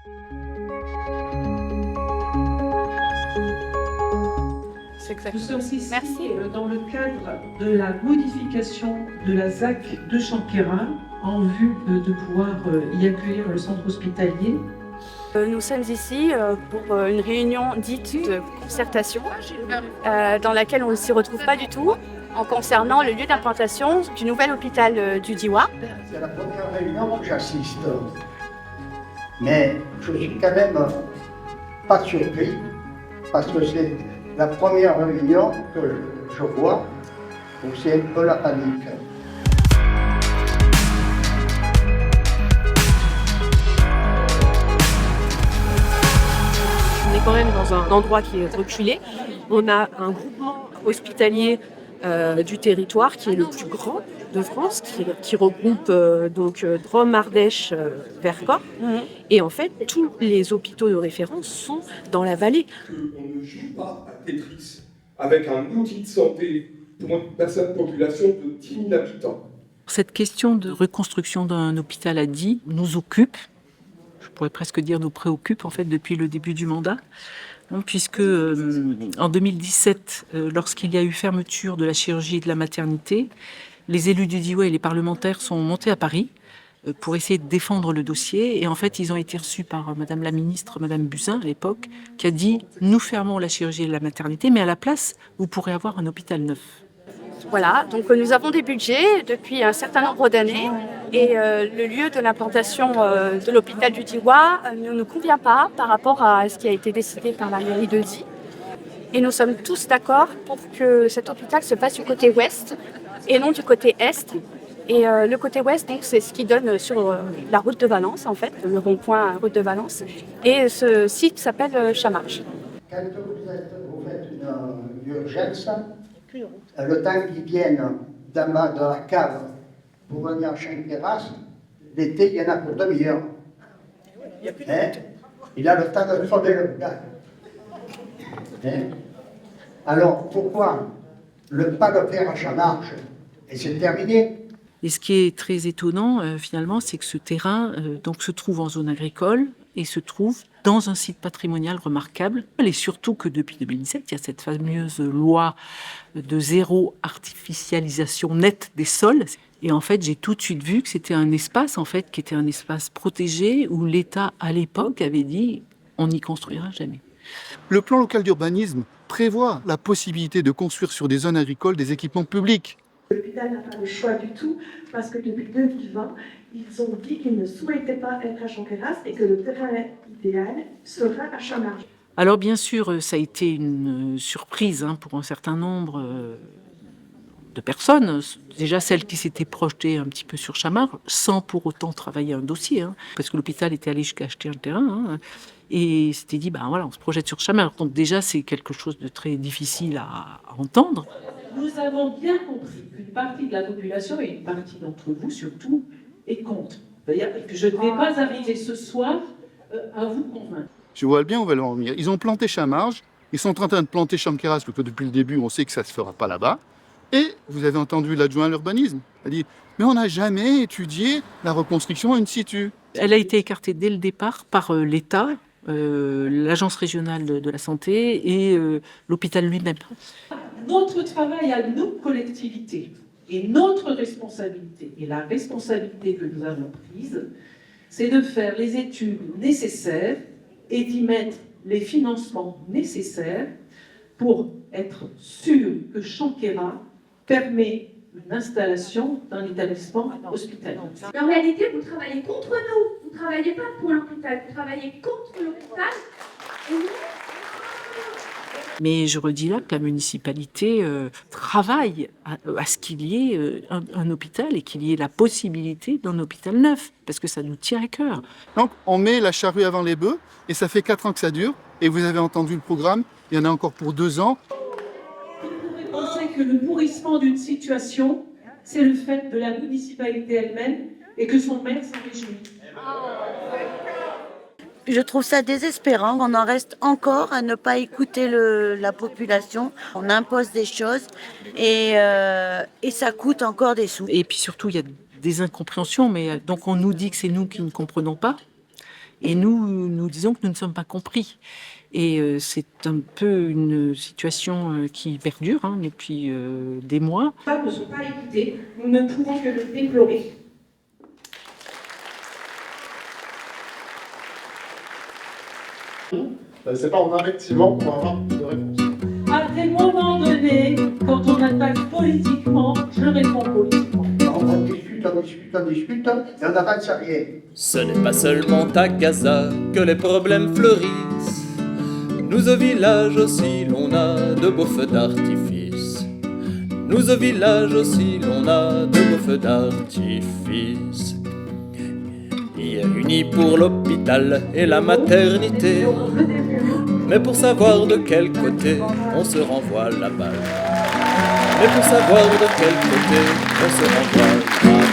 Nous sommes ici Merci. Dans le cadre de la modification de la ZAC de Chanquera en vue de pouvoir y accueillir le centre hospitalier. Nous sommes ici pour une réunion dite de concertation dans laquelle on ne s'y retrouve pas du tout en concernant le lieu d'implantation du nouvel hôpital du Diois. C'est la première réunion que j'assiste. Mais je suis quand même pas surpris parce que c'est la première réunion que je vois où c'est un peu la panique. On est quand même dans un endroit qui est reculé. On a un groupement hospitalier du territoire qui est le plus grand de France, qui regroupe Drôme, Ardèche, Vercors. Et en fait, tous les hôpitaux de référence sont dans la vallée. On ne joue pas à Tetris avec un outil de santé pour une population de 10 000 habitants. Cette question de reconstruction d'un hôpital à Die nous occupe, je pourrais presque dire nous préoccupe en fait depuis le début du mandat, puisque en 2017, lorsqu'il y a eu fermeture de la chirurgie et de la maternité, les élus du Diois et les parlementaires sont montés à Paris pour essayer de défendre le dossier. Et en fait, ils ont été reçus par Madame la ministre, Madame Buzyn à l'époque, qui a dit « Nous fermons la chirurgie et la maternité, mais à la place, vous pourrez avoir un hôpital neuf ». Voilà, donc nous avons des budgets depuis un certain nombre d'années et le lieu de l'implantation de l'hôpital du Diois ne nous convient pas par rapport à ce qui a été décidé par la mairie de Die. Et nous sommes tous d'accord pour que cet hôpital se passe du côté ouest et non du côté est. Et le côté ouest, donc, c'est ce qui donne sur la route de Valence, en fait, le rond-point route de Valence. Et ce site s'appelle Chamarges. Quand vous faites une urgence, le temps qu'ils viennent d'en bas de la cave pour venir à Chanqueras, l'été, il y en a pour demi-heure. Il a le temps de crever le gars. Alors, pourquoi pas le faire à Chamarges et c'est terminé? Et ce qui est très étonnant, finalement, c'est que ce terrain donc, se trouve en zone agricole et se trouve dans un site patrimonial remarquable. Et surtout que depuis 2017, il y a cette fameuse loi de zéro artificialisation nette des sols. Et en fait, j'ai tout de suite vu que c'était un espace, en fait, qui était un espace protégé où l'État, à l'époque, avait dit « on n'y construira jamais ». Le plan local d'urbanisme prévoit la possibilité de construire sur des zones agricoles des équipements publics. L'hôpital n'a pas le choix du tout parce que depuis 2020, ils ont dit qu'ils ne souhaitaient pas être à Chanqueras et que le terrain idéal sera à Chamarges. Alors bien sûr, ça a été une surprise pour un certain nombre de personnes. Déjà celles qui s'étaient projetées un petit peu sur Chamarges, sans pour autant travailler un dossier, parce que l'hôpital était allé jusqu'à acheter un terrain. Et s'était dit, voilà, on se projette sur Chamarges. Donc déjà, c'est quelque chose de très difficile à entendre. Nous avons bien compris qu'une partie de la population, et une partie d'entre vous surtout, est contre. C'est-à-dire que je ne vais pas arriver ce soir à vous convaincre. Je vois bien où on va en venir. Ils ont planté Chamarges, ils sont en train de planter Chanqueras, parce que depuis le début, on sait que ça ne se fera pas là-bas. Et vous avez entendu l'adjoint à l'urbanisme. Elle dit, mais on n'a jamais étudié la reconstruction in situ. Elle a été écartée dès le départ par l'État, l'Agence régionale de la santé et l'hôpital lui-même. Notre travail à nous, collectivités, et notre responsabilité, et la responsabilité que nous avons prise, c'est de faire les études nécessaires et d'y mettre les financements nécessaires pour être sûr que Chanquera permet une installation d'un établissement hospitalier. Mais en réalité, vous travaillez contre nous. Vous ne travaillez pas pour l'hôpital, vous travaillez contre l'hôpital. Et nous... Mais je redis là que la municipalité travaille à ce qu'il y ait un hôpital et qu'il y ait la possibilité d'un hôpital neuf, parce que ça nous tient à cœur. Donc on met la charrue avant les bœufs, et ça fait 4 ans que ça dure, et vous avez entendu le programme, il y en a encore pour 2 ans. Vous pourrez penser que le pourrissement d'une situation, c'est le fait de la municipalité elle-même, et que son maire s'en réjouit. Je trouve ça désespérant qu'on en reste encore à ne pas écouter la population. On impose des choses et ça coûte encore des sous. Et puis surtout, il y a des incompréhensions, mais donc on nous dit que c'est nous qui ne comprenons pas. Et nous disons que nous ne sommes pas compris. Et c'est un peu une situation qui perdure depuis des mois. Les femmes ne sont pas écoutées, nous ne pouvons que le déplorer. C'est pas en investissement qu'on va avoir de réponse. À des moments donnés, quand on attaque politiquement, je réponds politiquement. On discute, et on n'avance rien. Ce n'est pas seulement à Gaza que les problèmes fleurissent. Nous au village aussi l'on a de beaux feux d'artifice. Nous au village aussi l'on a de beaux feux d'artifice. Hier unis pour l'hôpital et la maternité. Mais pour savoir de quel côté on se renvoie la balle. Mais pour savoir de quel côté on se renvoie la balle.